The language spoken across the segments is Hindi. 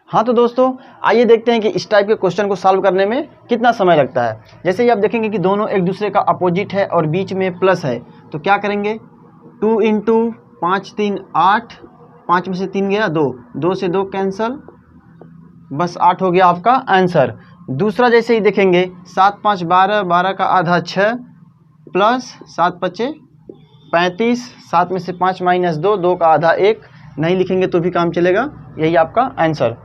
हाँ तो दोस्तों आइए देखते हैं कि इस टाइप के क्वेश्चन को सॉल्व करने में कितना समय लगता है। जैसे ही आप देखेंगे कि दोनों एक दूसरे का अपोजिट है और बीच में प्लस है, तो क्या करेंगे, 2 इंटू 5 3 8, 5 में से 3 गया 2, 2 से 2 कैंसल, बस 8 हो गया आपका आंसर। दूसरा जैसे ही देखेंगे 7 5 12, 12 का आधा 6 प्लस 7 5 35, 7 में से 5 माइनस 2, 2 का आधा 1, नहीं लिखेंगे तो भी काम चलेगा, यही आपका आंसर।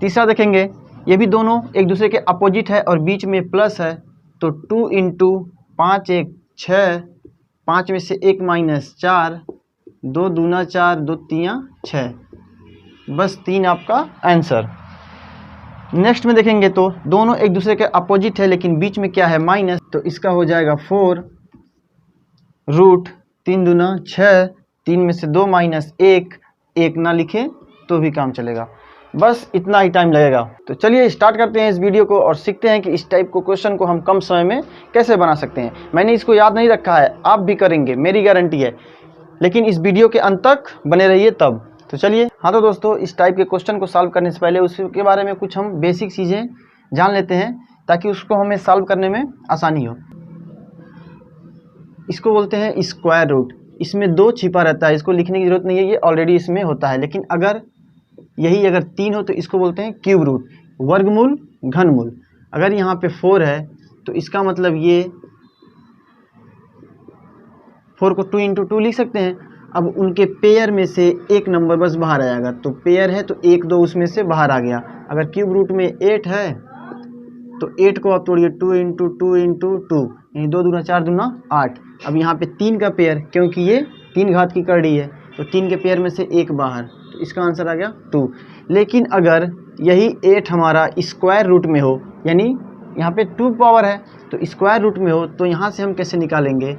तीसरा देखेंगे, ये भी दोनों एक दूसरे के अपोजिट है और बीच में प्लस है, तो 2 इंटू 5 1 6, 5 में से 1 माइनस 4, 2 दूना 4, 2 तीन 6, बस 3 आपका आंसर। नेक्स्ट में देखेंगे तो दोनों एक दूसरे के अपोजिट है लेकिन बीच में क्या है, माइनस, तो इसका हो जाएगा 4 रूट 3 दूना 6, 3 में से 2 माइनस 1, 1 ना लिखें तो भी काम चलेगा, बस इतना ही टाइम लगेगा। तो चलिए स्टार्ट करते हैं इस वीडियो को और सीखते हैं कि इस टाइप को क्वेश्चन को हम कम समय में कैसे बना सकते हैं। मैंने इसको याद नहीं रखा है, आप भी करेंगे, मेरी गारंटी है, लेकिन इस वीडियो के अंत तक बने रहिए तब। तो चलिए, हाँ तो दोस्तों इस टाइप के क्वेश्चन को सॉल्व करने से पहले उसके बारे में कुछ हम बेसिक चीज़ें जान लेते हैं ताकि उसको हमें सॉल्व करने में आसानी हो। इसको बोलते हैं स्क्वायर रूट। इसमें 2 छिपा रहता है, इसको लिखने की जरूरत नहीं है, ये ऑलरेडी इसमें होता है। लेकिन अगर 3 हो तो इसको बोलते हैं क्यूब रूट, वर्गमूल, घनमूल। अगर यहाँ पे 4 है तो इसका मतलब ये 4 को 2 इंटू 2 लिख सकते हैं। अब उनके पेयर में से एक नंबर बस बाहर आएगा, तो पेयर है तो 1 2 उसमें से बाहर आ गया। अगर क्यूब रूट में 8 है तो 8 को आप तोड़िए, 2 इंटू 2 इंटू 2, यानी 2 दूना 4 दूना 8। अब यहाँ पे 3 का पेयर, क्योंकि ये 3 घात की कड़ी है तो 3 के पेयर में से 1 बाहर, तो इसका आंसर आ गया 2। लेकिन अगर यही 8 हमारा स्क्वायर रूट में हो, यानी यहाँ पे 2 पावर है तो स्क्वायर रूट में हो, तो यहाँ से हम कैसे निकालेंगे,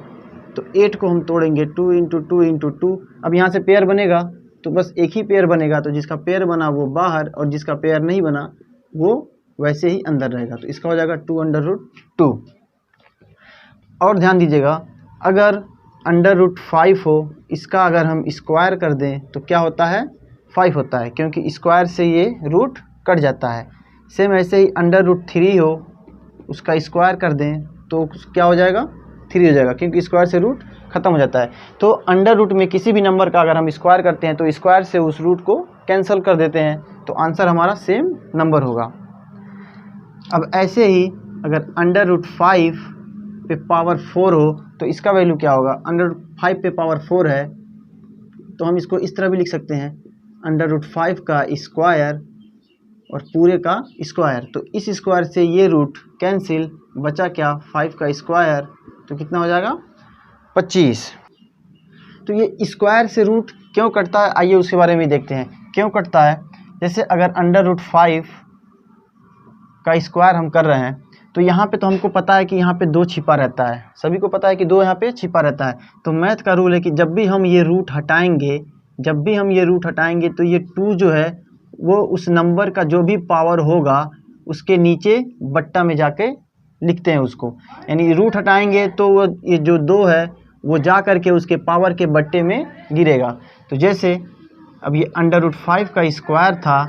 तो 8 को हम तोड़ेंगे, 2 इंटू 2 इंटू 2। अब यहाँ से पेयर बनेगा तो बस एक ही पेयर बनेगा, तो जिसका पेयर बना वो बाहर और जिसका पेयर नहीं बना वो वैसे ही अंदर रहेगा, तो इसका हो जाएगा 2 अंडर रूट 2। और ध्यान दीजिएगा, अगर अंडर रूट 5 हो, इसका अगर हम स्क्वायर कर दें तो क्या होता है, 5 होता है, क्योंकि स्क्वायर से ये रूट कट जाता है। सेम ऐसे ही अंडर रूट 3 हो, उसका स्क्वायर कर दें तो क्या हो जाएगा, 3 हो जाएगा, क्योंकि स्क्वायर से रूट खत्म हो जाता है। तो अंडर रूट में किसी भी नंबर का अगर हम स्क्वायर करते हैं तो स्क्वायर से उस रूट को कैंसिल कर देते हैं, तो आंसर हमारा सेम नंबर होगा। अब ऐसे ही अगर अंडर रूट 5 पे पावर 4 हो तो इसका वैल्यू क्या होगा, अंडर रूट 5 पे पावर 4 है तो हम इसको इस तरह भी लिख सकते हैं, अंडर रूट 5 का स्क्वायर और पूरे का स्क्वायर। तो इस स्क्वायर से ये रूट कैंसिल, बचा क्या, 5 का स्क्वायर, तो कितना हो जाएगा 25। तो ये स्क्वायर से रूट क्यों कटता है, आइए उसके बारे में देखते हैं क्यों कटता है। जैसे अगर अंडर रूट 5 का स्क्वायर हम कर रहे हैं तो यहाँ पे तो हमको पता है कि यहाँ पे 2 छिपा रहता है, सभी को पता है कि 2 यहाँ पे छिपा रहता है। तो मैथ का रूल है कि जब भी हम ये रूट हटाएंगे तो ये 2 जो है वो उस नंबर का जो भी पावर होगा उसके नीचे बट्टा में जाके लिखते हैं उसको, यानी रूट हटाएंगे तो वो ये जो 2 है वो जा करके उसके पावर के बट्टे में गिरेगा। तो जैसे अब ये अंडर रूट 5 का स्क्वायर था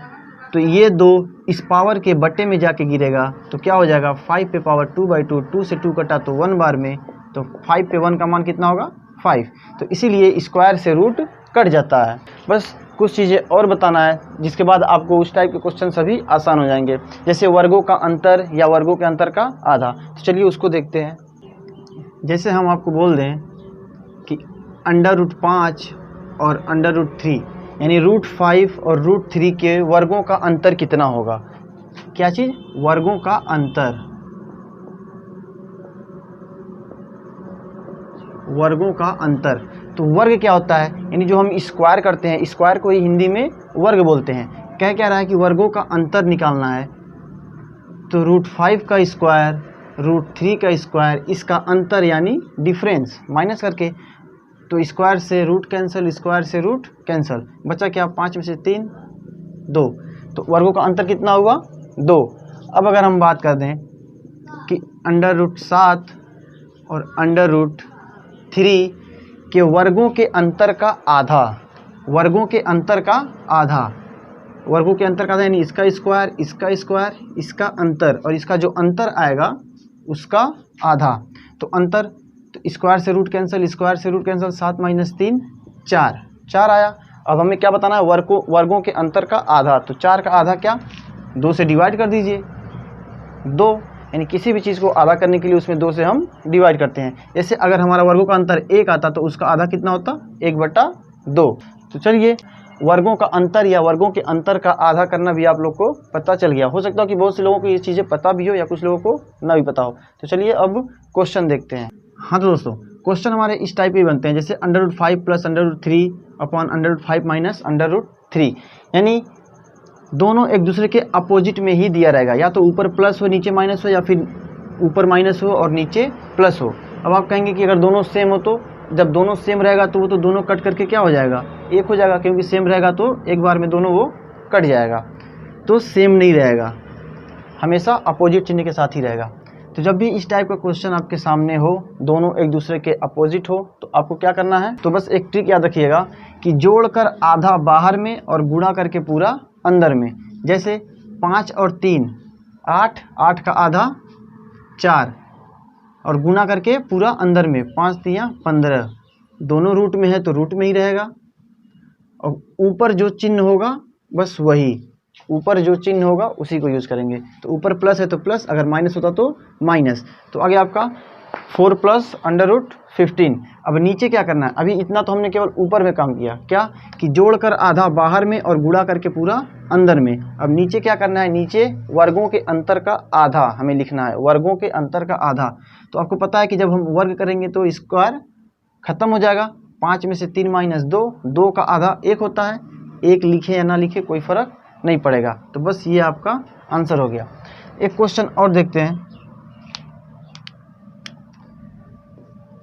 तो ये 2 इस पावर के बट्टे में जाके गिरेगा, तो क्या हो जाएगा, 5 पे पावर 2/2, 2 से 2 कटा तो 1 बार में, तो 5 पे 1 का मान कितना होगा, 5। तो इसीलिए स्क्वायर से रूट कट जाता है। बस कुछ चीज़ें और बताना है जिसके बाद आपको उस टाइप के क्वेश्चन सभी आसान हो जाएंगे, जैसे वर्गों का अंतर या वर्गों के अंतर का आधा। तो चलिए उसको देखते हैं। जैसे हम आपको बोल दें कि अंडर रूट 5 और अंडर रूट 3, यानी रूट 5 और रूट 3 के वर्गों का अंतर कितना होगा, क्या चीज़, वर्गों का अंतर, वर्गों का अंतर। तो वर्ग क्या होता है, यानी जो हम स्क्वायर करते हैं, स्क्वायर को ही हिंदी में वर्ग बोलते हैं। क्या रहा है कि वर्गों का अंतर निकालना है, तो रूट 5 का स्क्वायर, रूट 3 का स्क्वायर, इसका अंतर यानी डिफरेंस माइनस करके, तो स्क्वायर से रूट कैंसिल, स्क्वायर से रूट कैंसिल, बचा क्या, 5 में से 3 2, तो वर्गों का अंतर कितना हुआ, 2। अब अगर हम बात कर दें कि अंडर रूट 7 और अंडर रूट 3 के वर्गों के अंतर का आधा, वर्गों के अंतर का आधा, वर्गों के अंतर का आधा, यानी इसका स्क्वायर, इसका स्क्वायर, इसका अंतर और इसका जो अंतर आएगा उसका आधा। तो अंतर, तो स्क्वायर से रूट कैंसिल, स्क्वायर से रूट कैंसिल, 7 - 3 4, 4 आया। अब हमें क्या बताना है, वर्गों के अंतर का आधा। तो 4 का आधा क्या, 2 से डिवाइड कर दीजिए, 2, यानी किसी भी चीज़ को आधा करने के लिए उसमें 2 से हम डिवाइड करते हैं। जैसे अगर हमारा वर्गों का अंतर 1 आता तो उसका आधा कितना होता, 1/2। तो चलिए, वर्गों का अंतर या वर्गों के अंतर का आधा करना भी आप लोग को पता चल गया। हो सकता है कि बहुत से लोगों को ये चीज़ें पता भी हो या कुछ लोगों को ना भी पता हो। तो चलिए अब क्वेश्चन देखते हैं। हाँ तो दोस्तों, क्वेश्चन हमारे इस टाइप के बनते हैं, जैसे √5 + √3 अपॉन √5 - √3, यानी दोनों एक दूसरे के अपोजिट में ही दिया रहेगा, या तो ऊपर प्लस हो नीचे माइनस हो, या फिर ऊपर माइनस हो और नीचे प्लस हो। अब आप कहेंगे कि अगर दोनों सेम हो, तो जब दोनों सेम रहेगा तो वो तो दोनों कट करके क्या हो जाएगा, एक हो जाएगा, क्योंकि सेम रहेगा तो एक बार में दोनों वो कट जाएगा। तो सेम नहीं रहेगा, हमेशा अपोजिट चिन्ह के साथ ही रहेगा। तो जब भी इस टाइप का क्वेश्चन आपके सामने हो, दोनों एक दूसरे के अपोजिट हो, तो आपको क्या करना है, तो बस एक ट्रिक याद रखिएगा कि जोड़कर आधा बाहर में और गुणा करके पूरा अंदर में। जैसे 5 और 3 8, 8 का आधा 4 और गुणा करके पूरा अंदर में, 5 × 3 = 15, दोनों रूट में है तो रूट में ही रहेगा। और ऊपर जो चिन्ह होगा बस वही, ऊपर जो चिन्ह होगा उसी को यूज़ करेंगे। तो ऊपर प्लस है तो प्लस, अगर माइनस होता तो माइनस। तो आगे आपका 4 + √15। अब नीचे क्या करना है, अभी इतना तो हमने केवल ऊपर में काम किया, क्या कि जोड़कर आधा बाहर में और गुणा करके पूरा अंदर में। अब नीचे क्या करना है, नीचे वर्गों के अंतर का आधा हमें लिखना है, वर्गों के अंतर का आधा। तो आपको पता है कि जब हम वर्ग करेंगे तो स्क्वायर खत्म हो जाएगा, 5 में से 3 - 2, 2 का आधा 1 होता है, 1 लिखे या ना लिखे कोई फर्क नहीं पड़ेगा। तो बस ये आपका आंसर हो गया। एक क्वेश्चन और देखते हैं।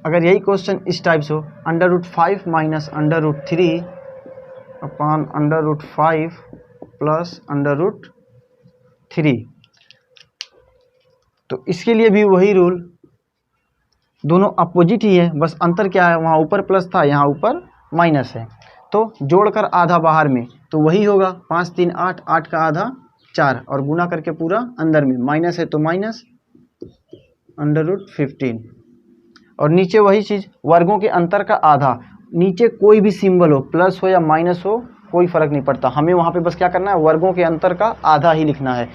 अगर यही क्वेश्चन इस टाइप से हो, √5 - √3 अपॉन √5 + √3, तो इसके लिए भी वही रूल, दोनों अपोजिट ही है, बस अंतर क्या है, वहाँ ऊपर प्लस था, यहाँ ऊपर माइनस है। तो जोड़कर आधा बाहर में तो वही होगा, 5 × 3 = 8, 8 का आधा 4 और गुणा करके पूरा अंदर में, माइनस है तो माइनस √15। और नीचे वही चीज़, वर्गों के अंतर का आधा, नीचे कोई भी सिंबल हो, प्लस हो या माइनस हो, कोई फर्क नहीं पड़ता, हमें वहाँ पे बस क्या करना है, वर्गों के अंतर का आधा ही लिखना है।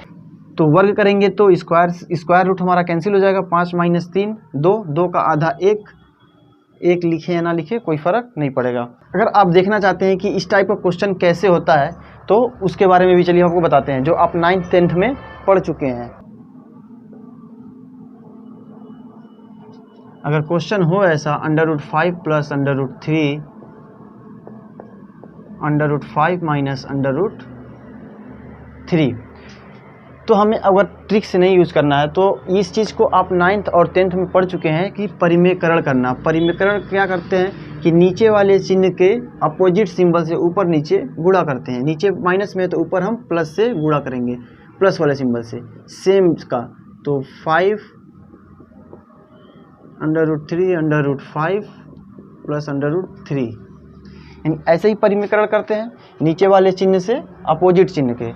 तो वर्ग करेंगे तो स्क्वायर रूट हमारा कैंसिल हो जाएगा, 5 - 3 2, 2 का आधा 1, 1 लिखे या ना लिखे कोई फ़र्क नहीं पड़ेगा। अगर आप देखना चाहते हैं कि इस टाइप का क्वेश्चन कैसे होता है तो उसके बारे में भी चलिए आपको बताते हैं, जो आप 9th 10th में पढ़ चुके हैं। अगर क्वेश्चन हो ऐसा, √5 + √3 √5 - √3, तो हमें अगर ट्रिक से नहीं यूज़ करना है तो इस चीज़ को आप 9th और 10th में पढ़ चुके हैं कि परिमेयकरण करना। परिमेयकरण क्या करते हैं कि नीचे वाले चिन्ह के अपोजिट सिंबल से ऊपर नीचे गुणा करते हैं, नीचे माइनस में है तो ऊपर हम प्लस से गुणा करेंगे, प्लस वाले सिंबल से सेम का। तो 5 √3 √5 + √3, यानी ऐसे ही परिमेयकरण करते हैं नीचे वाले चिन्ह से अपोजिट चिन्ह के।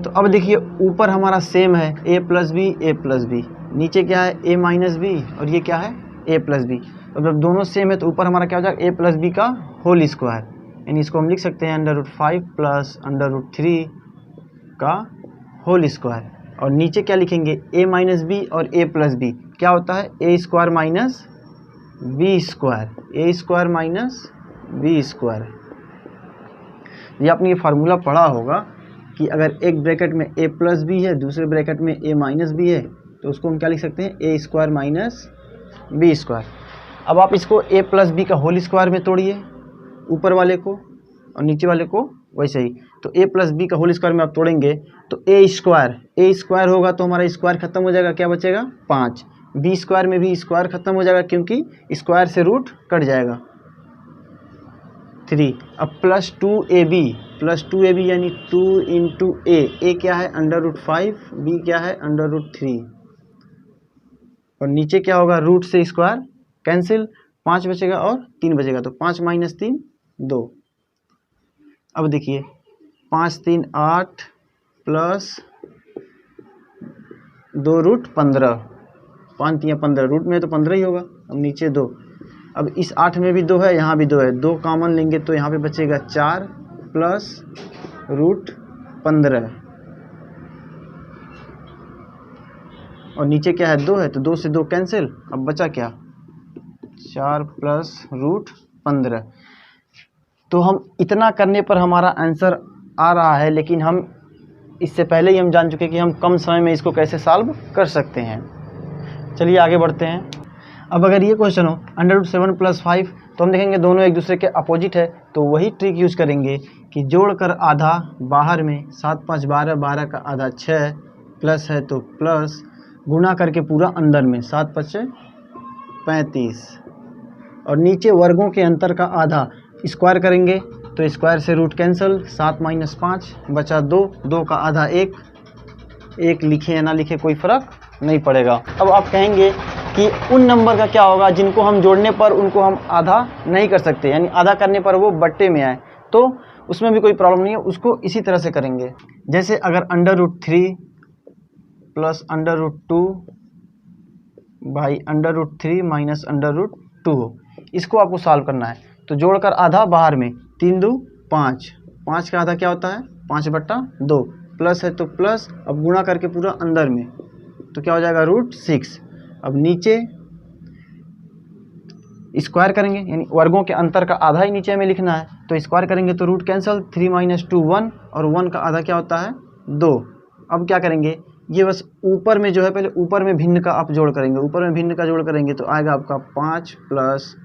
तो अब देखिए ऊपर हमारा सेम है, a + b a + b, नीचे क्या है a - b और ये क्या है a + b। तो जब दोनों सेम है तो ऊपर हमारा क्या हो जाएगा, a + b का होल स्क्वायर, यानी इसको हम लिख सकते हैं √5 + √3 का होल स्क्वायर। और नीचे क्या लिखेंगे, a - b और a + b क्या होता है, a² - b², a² - b²। ये आपने ये फार्मूला पढ़ा होगा कि अगर एक ब्रैकेट में a + b है, दूसरे ब्रैकेट में a - b है, तो उसको हम क्या लिख सकते हैं, a² - b²। अब आप इसको a + b का होल स्क्वायर में तोड़िए, ऊपर वाले को और नीचे वाले को वैसे ही। तो a + b का होल स्क्वायर में आप तोड़ेंगे तो a² होगा तो हमारा स्क्वायर खत्म हो जाएगा, क्या बचेगा 5। b² में भी स्क्वायर खत्म हो जाएगा क्योंकि स्क्वायर से रूट कट जाएगा 3। अब +2ab यानी 2 × a क्या है √5, b क्या है √3, और नीचे क्या होगा, रूट से स्क्वायर कैंसिल, 5 बचेगा और 3 बचेगा, तो 5 - 3 2। अब देखिए 5 3 8 प्लस 2 रूट 15, 5 3 15, रूट में तो 15 ही होगा। अब नीचे 2, अब इस 8 में भी 2 है, यहाँ भी 2 है, 2 कॉमन लेंगे तो यहाँ पे बचेगा 4 प्लस रूट 15, और नीचे क्या है 2 है, तो 2 से 2 कैंसिल, अब बचा क्या 4 प्लस रूट 15। तो हम इतना करने पर हमारा आंसर आ रहा है, लेकिन हम इससे पहले ही हम जान चुके कि हम कम समय में इसको कैसे सॉल्व कर सकते हैं। चलिए आगे बढ़ते हैं। अब अगर ये क्वेश्चन हो √7 + 5, तो हम देखेंगे दोनों एक दूसरे के अपोजिट है, तो वही ट्रिक यूज़ करेंगे कि जोड़कर आधा बाहर में 7 5 12, 12 का आधा 6, प्लस है तो प्लस, गुना करके पूरा अंदर में 7 5 35, और नीचे वर्गों के अंतर का आधा स्क्वायर करेंगे तो स्क्वायर से रूट कैंसिल, 7 - 5 बचा 2, 2 का आधा 1, 1 लिखे या ना लिखे कोई फ़र्क नहीं पड़ेगा। अब आप कहेंगे कि उन नंबर का क्या होगा जिनको हम जोड़ने पर उनको हम आधा नहीं कर सकते, यानी आधा करने पर वो बट्टे में आए, तो उसमें भी कोई प्रॉब्लम नहीं है, उसको इसी तरह से करेंगे। जैसे अगर √3 प्लस √2 बाई √3 माइनस √2 हो, इसको आपको सॉल्व करना है। तो जोड़कर आधा बाहर में 3 2 5, 5 का आधा क्या होता है 5/2, प्लस है तो प्लस, अब गुणा करके पूरा अंदर में तो क्या हो जाएगा √6। अब नीचे स्क्वायर करेंगे, यानी वर्गों के अंतर का आधा ही नीचे में लिखना है, तो स्क्वायर करेंगे तो रूट कैंसिल, 3 - 2 1, और 1 का आधा क्या होता है 2। अब क्या करेंगे, ये बस ऊपर में जो है पहले ऊपर में भिन्न का आप जोड़ करेंगे, ऊपर में भिन्न का जोड़ करेंगे तो आएगा आपका 5 प्लस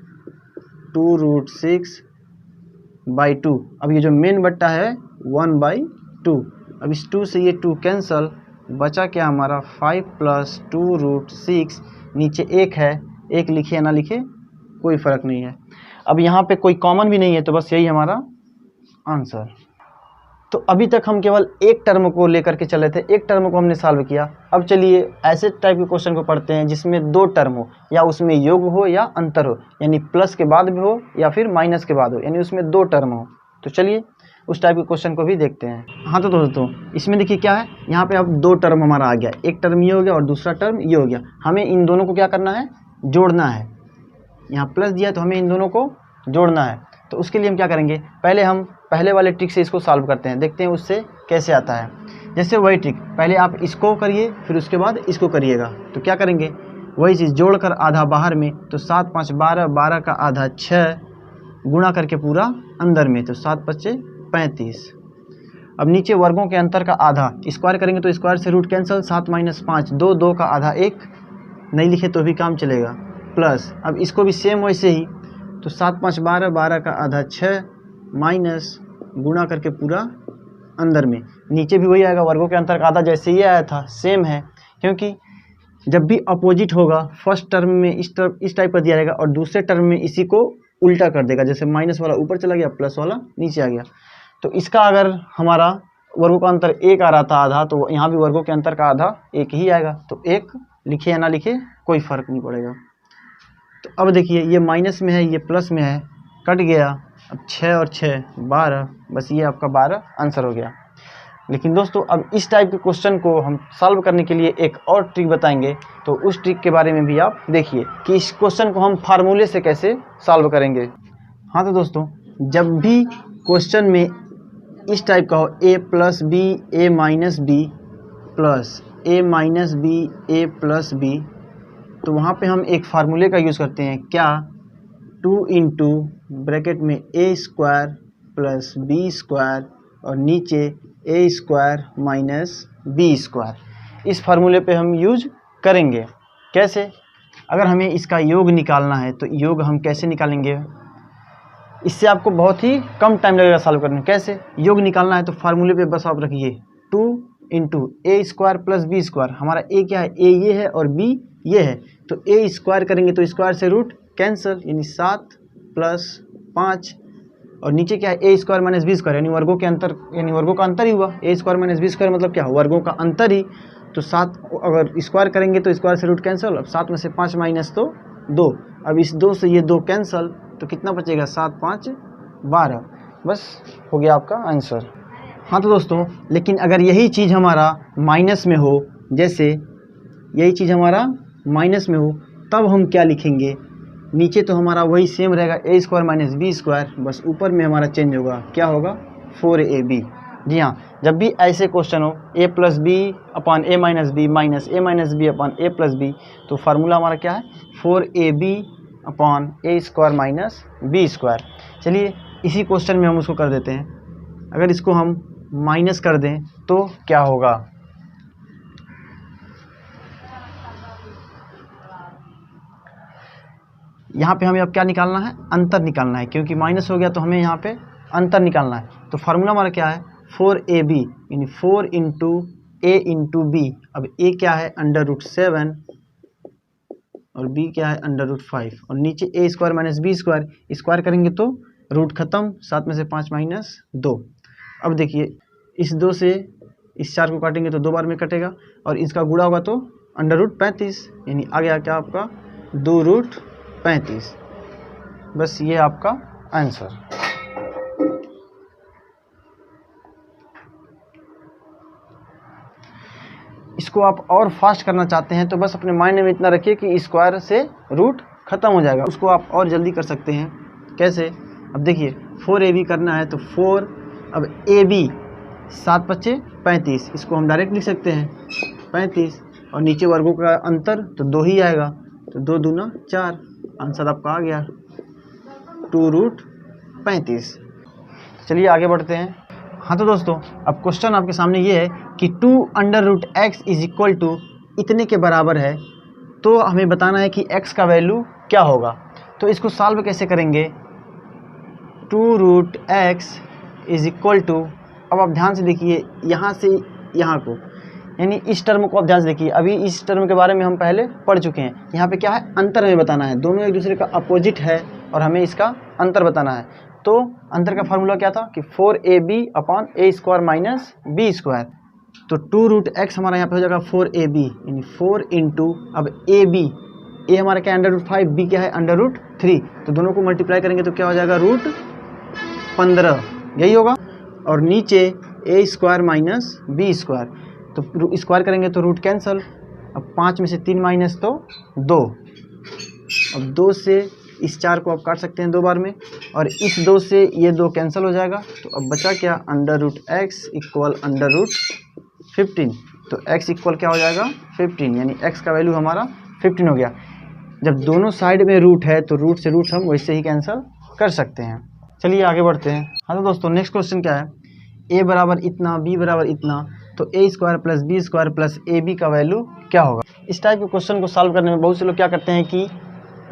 2√6/2। अब ये जो मेन बट्टा है 1/2, अब इस 2 से ये 2 कैंसल, बचा क्या हमारा 5 प्लस 2√6, नीचे 1 है, 1 लिखे या ना लिखे कोई फ़र्क नहीं है। अब यहाँ पे कोई कॉमन भी नहीं है, तो बस यही हमारा आंसर। तो अभी तक हम केवल एक टर्म को लेकर के चले थे, एक टर्म को हमने सॉल्व किया। अब चलिए ऐसे टाइप के क्वेश्चन को पढ़ते हैं जिसमें 2 टर्म हो, या उसमें योग हो या अंतर हो, यानी प्लस के बाद भी हो या फिर माइनस के बाद हो, यानी उसमें 2 टर्म हो। तो चलिए उस टाइप के क्वेश्चन को भी देखते हैं। हाँ तो दोस्तों इसमें देखिए क्या है, यहाँ पे अब 2 टर्म हमारा आ गया, एक टर्म ये हो गया और दूसरा टर्म ये हो गया। हमें इन दोनों को क्या करना है, जोड़ना है। यहाँ प्लस दिया तो हमें इन दोनों को जोड़ना है, तो उसके लिए हम क्या करेंगे, पहले हम पहले वाले ट्रिक से इसको सॉल्व करते हैं, देखते हैं उससे कैसे आता है। जैसे वही ट्रिक, पहले आप इसको करिए फिर उसके बाद इसको करिएगा। तो क्या करेंगे, वही चीज़ जोड़कर आधा बाहर में, तो 7 5 12, 12 का आधा 6, गुणा करके पूरा अंदर में तो 7 5 35। अब नीचे वर्गों के अंतर का आधा स्क्वायर करेंगे तो स्क्वायर से रूट कैंसिल, 7 - 5 2, 2 का आधा 1, नहीं लिखे तो भी काम चलेगा, प्लस अब इसको भी सेम वैसे ही, तो 7 5 12, 12 का आधा 6, माइनस गुणा करके पूरा अंदर में, नीचे भी वही आएगा, वर्गों के अंतर का आधा जैसे ये आया था सेम है, क्योंकि जब भी अपोजिट होगा फर्स्ट टर्म में इस टाइप का दिया रहेगा और दूसरे टर्म में इसी को उल्टा कर देगा, जैसे माइनस वाला ऊपर चला गया प्लस वाला नीचे आ गया। तो इसका अगर हमारा वर्गों का अंतर 1 आ रहा था आधा, तो यहाँ भी वर्गों के अंतर का आधा 1 ही आएगा, तो 1 लिखे या ना लिखे कोई फ़र्क नहीं पड़ेगा। तो अब देखिए ये माइनस में है ये प्लस में है, कट गया, अब 6 और 6 12, बस ये आपका 12 आंसर हो गया। लेकिन दोस्तों अब इस टाइप के क्वेश्चन को हम सॉल्व करने के लिए एक और ट्रिक बताएंगे, तो उस ट्रिक के बारे में भी आप देखिए कि इस क्वेश्चन को हम फार्मूले से कैसे सॉल्व करेंगे। हाँ तो दोस्तों जब भी क्वेश्चन में इस टाइप का हो a + b a - b plus a - b a + b, तो वहाँ पे हम एक फार्मूले का यूज़ करते हैं, क्या 2 इंटू ब्रैकेट में a² प्लस b² और नीचे a² - b², इस फार्मूले पे हम यूज करेंगे। कैसे, अगर हमें इसका योग निकालना है तो योग हम कैसे निकालेंगे, इससे आपको बहुत ही कम टाइम लगेगा सॉल्व करने में। कैसे योग निकालना है, तो फार्मूले पे बस आप रखिए 2 इंटू a² प्लस b², हमारा a क्या है, a ये है और b ये है, तो a² करेंगे तो स्क्वायर से रूट कैंसिल, यानी 7 प्लस 5, और नीचे क्या है a² - b², यानी वर्गों के अंतर, यानी वर्गों का अंतर ही हुआ, a² - b² मतलब क्या, वर्गों का अंतर ही, तो 7 अगर स्क्वायर करेंगे तो स्क्वायर से रूट कैंसिल, अब 7 में से 5 माइनस तो 2, अब इस 2 से ये 2 कैंसिल, तो कितना बचेगा 7 5 12, बस हो गया आपका आंसर। हाँ तो दोस्तों, लेकिन अगर यही चीज़ हमारा माइनस में हो, जैसे यही चीज़ हमारा माइनस में हो, तब हम क्या लिखेंगे? नीचे तो हमारा वही सेम रहेगा ए स्क्वायर माइनस बी स्क्वायर, बस ऊपर में हमारा चेंज होगा, क्या होगा? 4ab। जी हाँ, जब भी ऐसे क्वेश्चन हो ए प्लस बी अपॉन ए माइनस बी माइनस ए माइनस बी अपॉन ए प्लस बी, तो फार्मूला हमारा क्या है? 4ab अपॉन ए स्क्वायर माइनस बी स्क्वायर। चलिए इसी क्वेश्चन में हम उसको कर देते हैं। अगर इसको हम माइनस कर दें तो क्या होगा? यहाँ पे हमें अब क्या निकालना है? अंतर निकालना है, क्योंकि माइनस हो गया तो हमें यहाँ पे अंतर निकालना है। तो फार्मूला हमारा क्या है? 4ab यानी 4 इंटू ए इंटू बी। अब ए क्या है? √7 और बी क्या है? √5 और नीचे A square minus B square, square करेंगे तो रूट खत्म, 7 में से 5 माइनस 2। अब देखिए इस 2 से इस 4 को काटेंगे तो 2 बार में कटेगा और इसका गुणा होगा तो √35 यानी आ गया क्या आपका? 2√35। बस ये आपका आंसर। इसको आप और फास्ट करना चाहते हैं तो बस अपने माइंड में इतना रखिए कि स्क्वायर से रूट खत्म हो जाएगा। उसको आप और जल्दी कर सकते हैं। कैसे? अब देखिए 4ab करना है तो 4, अब ab 7 × 35, इसको हम डायरेक्ट लिख सकते हैं 35 और नीचे वर्गों का अंतर तो 2 ही आएगा, तो 2 दूना 4, आंसर आपका आ गया 2√35। चलिए आगे बढ़ते हैं। हाँ तो दोस्तों, अब क्वेश्चन आपके सामने ये है कि 2√x इज इक्वल टू इतने के बराबर है, तो हमें बताना है कि x का वैल्यू क्या होगा। तो इसको सॉल्व कैसे करेंगे? 2√x इज इक्वल टू, अब आप ध्यान से देखिए यहाँ से यहाँ को, यानी इस टर्म को आप ध्यान से देखिए। अभी इस टर्म के बारे में हम पहले पढ़ चुके हैं। यहाँ पे क्या है? अंतर हमें बताना है। दोनों एक दूसरे का अपोजिट है और हमें इसका अंतर बताना है। तो अंतर का फार्मूला क्या था कि 4ab अपॉन ए स्क्वायर माइनस बी स्क्वायर। तो 2√x हमारा यहाँ पे हो जाएगा 4ab यानी 4 इंटू, अब ए हमारा क्या है? √5, बी क्या है? √3। तो दोनों को मल्टीप्लाई करेंगे तो क्या हो जाएगा? √15, यही होगा। और नीचे A square minus B square, तो स्क्वायर करेंगे तो रूट कैंसल। अब 5 में से 3 माइनस तो 2, अब 2 से इस 4 को आप काट सकते हैं 2 बार में और इस 2 से ये 2 कैंसिल हो जाएगा। तो अब बचा क्या? √x equal √15। तो x इक्वल क्या हो जाएगा? 15, यानी x का वैल्यू हमारा 15 हो गया। जब दोनों साइड में रूट है तो रूट से रूट हम वैसे ही कैंसिल कर सकते हैं। चलिए आगे बढ़ते हैं। हाँ तो दोस्तों, नेक्स्ट क्वेश्चन क्या है? a बराबर इतना, b बराबर इतना, तो ए square plus B square plus ए बी का वैल्यू क्या होगा? इस टाइप के क्वेश्चन को सॉल्व करने में बहुत से लोग क्या करते हैं कि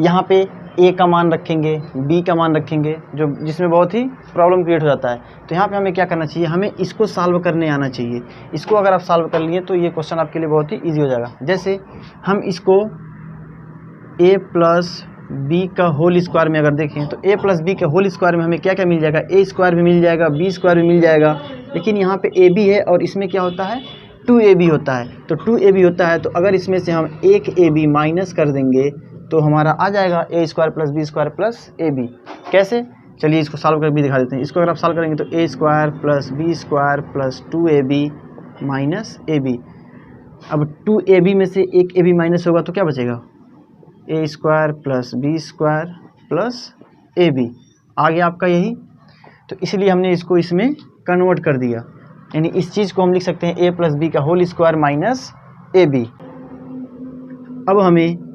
यहाँ पे ए का मान रखेंगे, बी का मान रखेंगे, जो जिसमें बहुत ही प्रॉब्लम क्रिएट हो जाता है। तो यहाँ पे हमें क्या करना चाहिए? हमें इसको सॉल्व करने आना चाहिए। इसको अगर आप सॉल्व कर लिए तो ये क्वेश्चन आपके लिए बहुत ही ईजी हो जाएगा। जैसे हम इसको ए प्लस बी का होल स्क्वायर में अगर देखें तो ए प्लस बी के होल स्क्वायर में हमें क्या क्या मिल जाएगा? ए स्क्वायर भी मिल जाएगा, बी स्क्वायर भी मिल जाएगा, लेकिन यहाँ पे ए बी है और इसमें क्या होता है? 2ab होता है। तो 2ab होता है तो अगर इसमें से हम एक ab माइनस कर देंगे तो हमारा आ जाएगा A square plus B square plus A B. कैसे? चलिए इसको सॉल्व करके भी दिखा देते हैं। इसको अगर आप सॉल्व करेंगे तो ए square plus B square plus 2ab minus A B. अब 2ab में से एक ab माइनस होगा तो क्या बचेगा? A square plus B square plus A b. आ गया आपका यही। तो इसलिए हमने इसको इसमें कन्वर्ट कर दिया, यानी इस चीज़ को हम लिख सकते हैं ए प्लस बी का whole square minus A B. अब हमें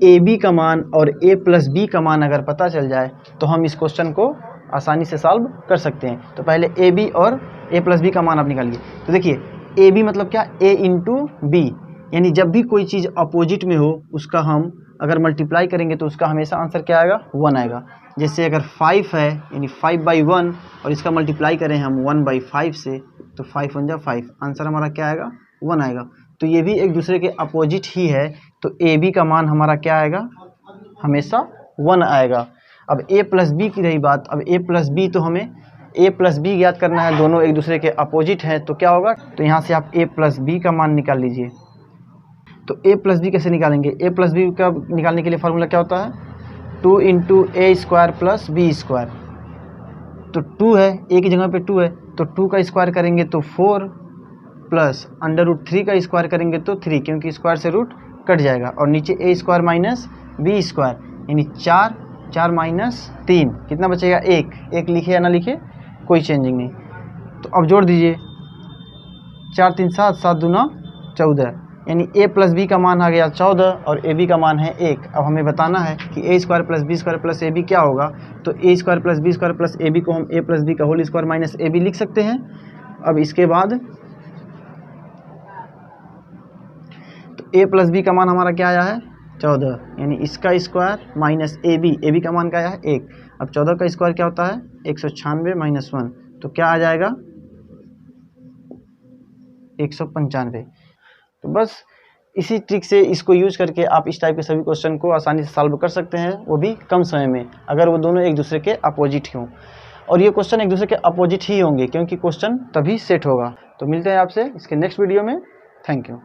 ए बी का मान और ए प्लस बी का मान अगर पता चल जाए तो हम इस क्वेश्चन को आसानी से सॉल्व कर सकते हैं। तो पहले ए बी और ए प्लस बी का मान आप निकालिए। तो देखिए ए बी मतलब क्या? ए इंटू बी, यानी जब भी कोई चीज़ अपोजिट में हो उसका हम अगर मल्टीप्लाई करेंगे तो उसका हमेशा आंसर क्या आएगा? 1 आएगा। जैसे अगर 5 है यानी 5/1 और इसका मल्टीप्लाई करें हम 1/5 से तो 5 × 5, आंसर हमारा क्या आएगा? 1 आएगा। तो ये भी एक दूसरे के अपोजिट ही है, तो ए बी का मान हमारा क्या आएगा? हमेशा 1 आएगा। अब ए प्लस बी की रही बात, अब ए प्लस बी तो हमें ए प्लस बी ज्ञात करना है, दोनों एक दूसरे के अपोजिट हैं, तो क्या होगा? तो यहाँ से आप ए प्लस बी का मान निकाल लीजिए। तो ए प्लस बी कैसे निकालेंगे? ए प्लस बी का निकालने के लिए फार्मूला क्या होता है? 2 इंटू ए स्क्वायर प्लस बी स्क्वायर। तो 2 है, ए की जगह पे 2 है, तो 2 का स्क्वायर करेंगे तो 4 प्लस √3 का स्क्वायर करेंगे तो 3, क्योंकि स्क्वायर से रूट कट जाएगा। और नीचे A square minus B square, यानी 4 माइनस 3 कितना बचेगा 1 लिखे या ना लिखे कोई चेंजिंग नहीं। तो अब जोड़ दीजिए 4 3 7 7 दूना 14, यानी a प्लस बी का मान आ गया 14 और ए बी का मान है 1। अब हमें बताना है कि a square plus B square plus A B क्या होगा। तो a square plus B square plus A B को हम a प्लस बी का होल स्क्वायर माइनस ए बी लिख सकते हैं। अब इसके बाद तो a प्लस बी का मान हमारा क्या आया है 14, यानी इसका स्क्वायर माइनस ए बी का मान क्या आया है 1। अब 14 का स्क्वायर क्या होता है 196 माइनस 1, तो क्या आ जाएगा 195। तो बस इसी ट्रिक से इसको यूज करके आप इस टाइप के सभी क्वेश्चन को आसानी से सॉल्व कर सकते हैं, वो भी कम समय में, अगर वो दोनों एक दूसरे के अपोजिट हों। और ये क्वेश्चन एक दूसरे के अपोजिट ही होंगे, क्योंकि क्वेश्चन तभी सेट होगा। तो मिलते हैं आपसे इसके नेक्स्ट वीडियो में। Thank you.